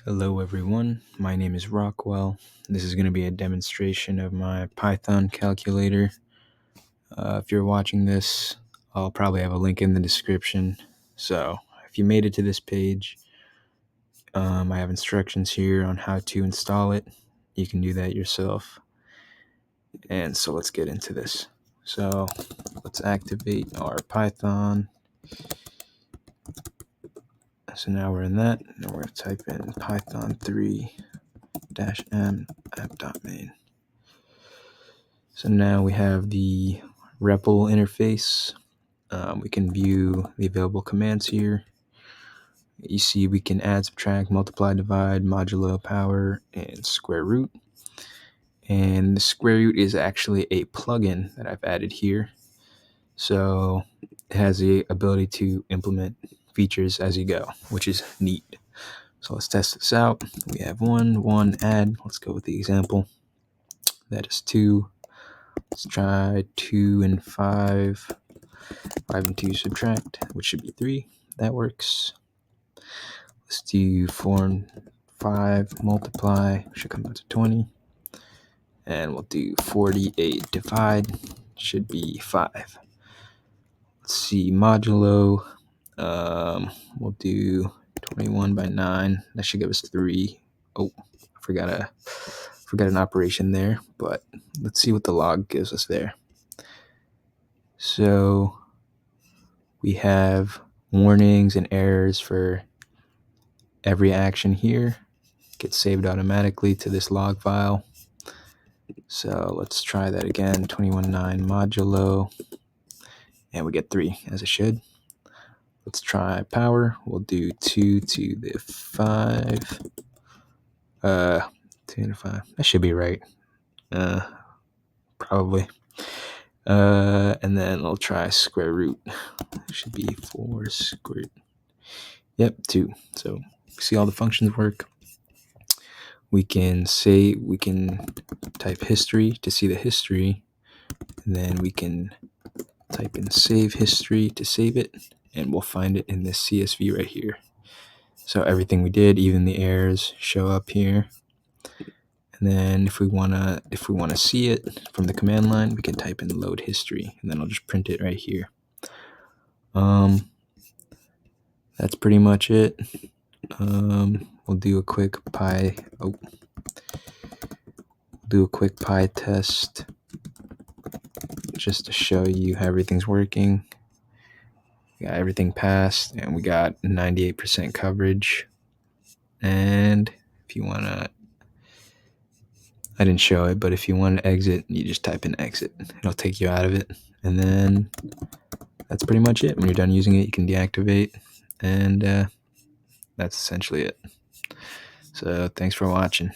Hello everyone, my name is Rockwell. This is going to be a demonstration of my Python calculator. If you're watching this, I'll probably have a link in the description. So if you made it to this page, I have instructions here on how to install it. You can do that yourself. And so let's get into this. So let's activate our Python. So now we're in that, and we're going to type in python 3-m app.main. So now we have the REPL interface. We can view the available commands here. You see we can add, subtract, multiply, divide, modulo, power, and square root. And the square root is actually a plugin that I've added here. So it has the ability to implement features as you go, which is neat. So let's test this out. We have one add. Let's go with the example. That is 2. Let's try 2 and 5. 5 and 2 subtract, which should be 3. That works. Let's do 4 and 5 multiply, should come out to 20. And we'll do 48 divide, should be 5. Let's see, modulo, we'll do 21 by 9. That should give us 3. Oh, I forgot an operation there, but let's see what the log gives us there. So we have warnings and errors for every action here. Gets saved automatically to this log file. So let's try that again. 21.9 modulo, and we get 3 as it should. Let's try power. We'll do 2 to the 5. 2 to the 5. That should be right. Probably. And then we'll try square root. It should be 4 squared. Yep, 2. So see all the functions work. We can type history to see the history, and then we can type in save history to save it, and we'll find it in this CSV right here. So everything we did, even the errors, show up here. And then if we wanna see it from the command line, we can type in load history, and then I'll just print it right here. That's pretty much it. We'll do a quick py test just to show you how everything's working. We got everything passed, and we got 98% coverage. And if you want to, I didn't show it, but if you want to exit, you just type in exit. It'll take you out of it. And then that's pretty much it. When you're done using it, you can deactivate. And that's essentially it. So thanks for watching.